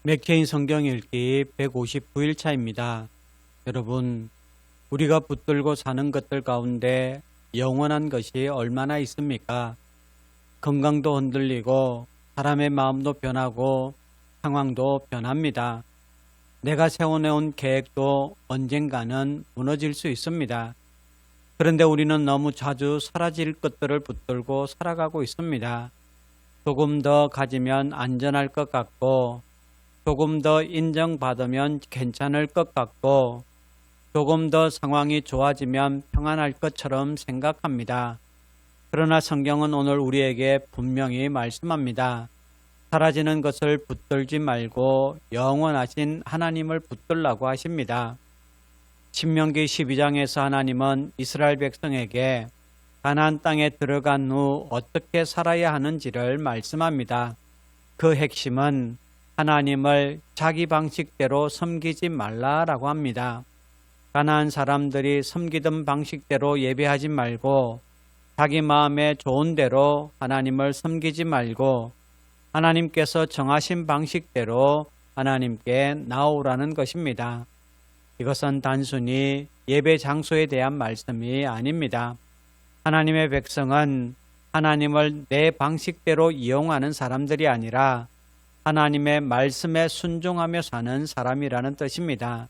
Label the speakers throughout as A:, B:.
A: 맥케인 성경 읽기 159일차입니다. 여러분, 우리가 붙들고 사는 것들 가운데 영원한 것이 얼마나 있습니까? 건강도 흔들리고 사람의 마음도 변하고 상황도 변합니다. 내가 세워놓은 계획도 언젠가는 무너질 수 있습니다. 그런데 우리는 너무 자주 사라질 것들을 붙들고 살아가고 있습니다. 조금 더 가지면 안전할 것 같고, 조금 더 인정받으면 괜찮을 것 같고, 조금 더 상황이 좋아지면 평안할 것처럼 생각합니다. 그러나 성경은 오늘 우리에게 분명히 말씀합니다. 사라지는 것을 붙들지 말고 영원하신 하나님을 붙들라고 하십니다. 신명기 12장에서 하나님은 이스라엘 백성에게 가나안 땅에 들어간 후 어떻게 살아야 하는지를 말씀합니다. 그 핵심은 하나님을 자기 방식대로 섬기지 말라라고 합니다. 가나안 사람들이 섬기던 방식대로 예배하지 말고 자기 마음에 좋은 대로 하나님을 섬기지 말고 하나님께서 정하신 방식대로 하나님께 나오라는 것입니다. 이것은 단순히 예배 장소에 대한 말씀이 아닙니다. 하나님의 백성은 하나님을 내 방식대로 이용하는 사람들이 아니라 하나님의 말씀에 순종하며 사는 사람이라는 뜻입니다.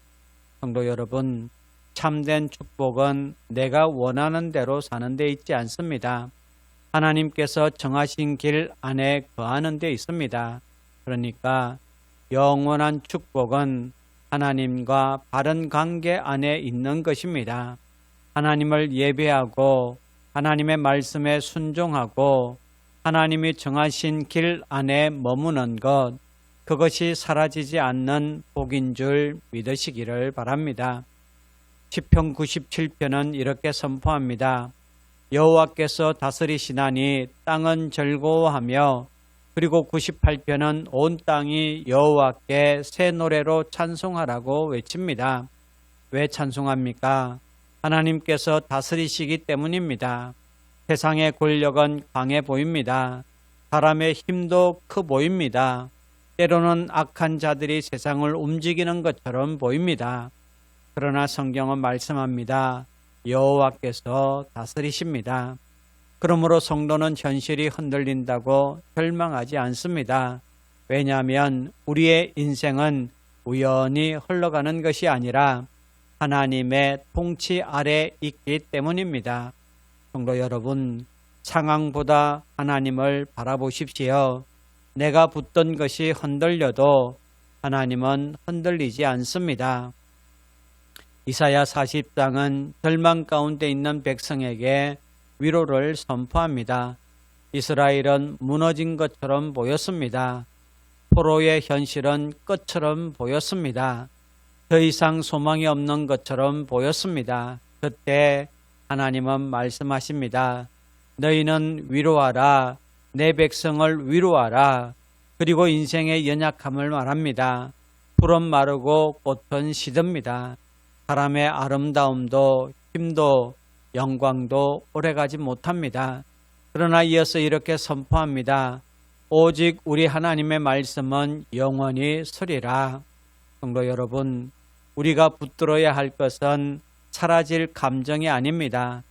A: 성도 여러분, 참된 축복은 내가 원하는 대로 사는 데 있지 않습니다. 하나님께서 정하신 길 안에 거하는 데 있습니다. 그러니까 영원한 축복은 하나님과 바른 관계 안에 있는 것입니다. 하나님을 예배하고 하나님의 말씀에 순종하고 하나님이 정하신 길 안에 머무는 것, 그것이 사라지지 않는 복인 줄 믿으시기를 바랍니다. 시편 97편은 이렇게 선포합니다. 여호와께서 다스리시나니 땅은 즐거워하며, 그리고 98편은 온 땅이 여호와께 새 노래로 찬송하라고 외칩니다. 왜 찬송합니까? 하나님께서 다스리시기 때문입니다. 세상의 권력은 강해 보입니다. 사람의 힘도 커 보입니다. 때로는 악한 자들이 세상을 움직이는 것처럼 보입니다. 그러나 성경은 말씀합니다. 여호와께서 다스리십니다. 그러므로 성도는 현실이 흔들린다고 절망하지 않습니다. 왜냐하면 우리의 인생은 우연히 흘러가는 것이 아니라 하나님의 통치 아래 있기 때문입니다. 성도 여러분, 상황보다 하나님을 바라보십시오. 내가 붙던 것이 흔들려도 하나님은 흔들리지 않습니다. 이사야 40장은 절망 가운데 있는 백성에게 위로를 선포합니다. 이스라엘은 무너진 것처럼 보였습니다. 포로의 현실은 끝처럼 보였습니다. 더 이상 소망이 없는 것처럼 보였습니다. 그때 하나님은 말씀하십니다. 너희는 위로하라. 내 백성을 위로하라. 그리고 인생의 연약함을 말합니다. 풀은 마르고 꽃은 시듭니다. 사람의 아름다움도 힘도 영광도 오래가지 못합니다. 그러나 이어서 이렇게 선포합니다. 오직 우리 하나님의 말씀은 영원히 서리라. 성도 여러분, 우리가 붙들어야 할 것은 사라질 감정이 아닙니다.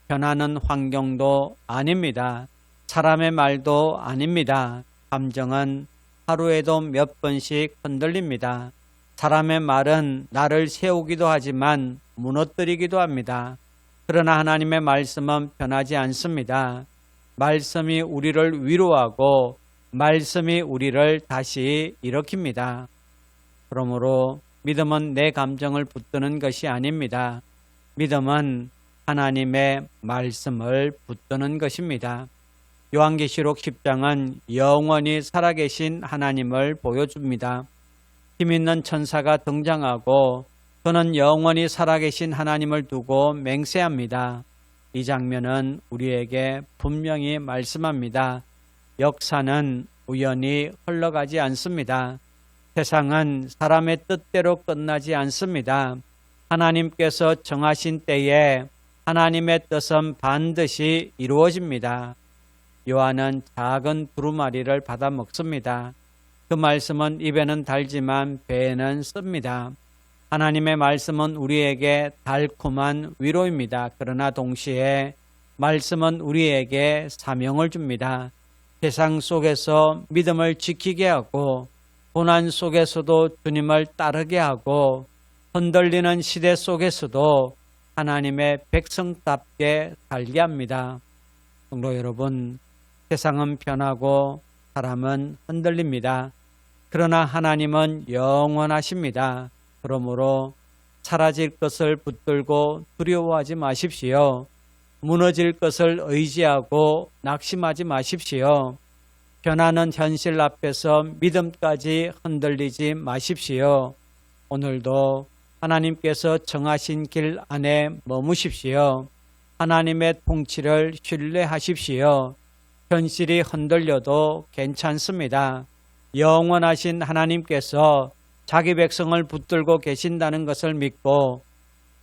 A: 변하는 환경도 아닙니다. 사람의 말도 아닙니다. 감정은 하루에도 몇 번씩 흔들립니다. 사람의 말은 나를 세우기도 하지만 무너뜨리기도 합니다. 그러나 하나님의 말씀은 변하지 않습니다. 말씀이 우리를 위로하고 말씀이 우리를 다시 일으킵니다. 그러므로 믿음은 내 감정을 붙드는 것이 아닙니다. 믿음은 하나님의 말씀을 붙드는 것입니다. 요한계시록 10장은 영원히 살아계신 하나님을 보여줍니다. 힘있는 천사가 등장하고 그는 영원히 살아계신 하나님을 두고 맹세합니다. 이 장면은 우리에게 분명히 말씀합니다. 역사는 우연히 흘러가지 않습니다. 세상은 사람의 뜻대로 끝나지 않습니다. 하나님께서 정하신 때에 하나님의 뜻은 반드시 이루어집니다. 요한은 작은 두루마리를 받아 먹습니다. 그 말씀은 입에는 달지만 배에는 씁니다. 하나님의 말씀은 우리에게 달콤한 위로입니다. 그러나 동시에 말씀은 우리에게 사명을 줍니다. 세상 속에서 믿음을 지키게 하고 고난 속에서도 주님을 따르게 하고 흔들리는 시대 속에서도 하나님의 백성답게 살게 합니다. 성도 여러분, 세상은 변하고 사람은 흔들립니다. 그러나 하나님은 영원하십니다. 그러므로 사라질 것을 붙들고 두려워하지 마십시오. 무너질 것을 의지하고 낙심하지 마십시오. 변하는 현실 앞에서 믿음까지 흔들리지 마십시오. 오늘도 하나님께서 정하신 길 안에 머무십시오. 하나님의 통치를 신뢰하십시오. 현실이 흔들려도 괜찮습니다. 영원하신 하나님께서 자기 백성을 붙들고 계신다는 것을 믿고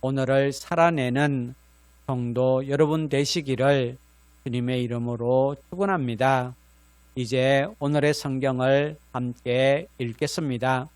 A: 오늘을 살아내는 성도 여러분 되시기를 주님의 이름으로 축원합니다. 이제 오늘의 성경을 함께 읽겠습니다.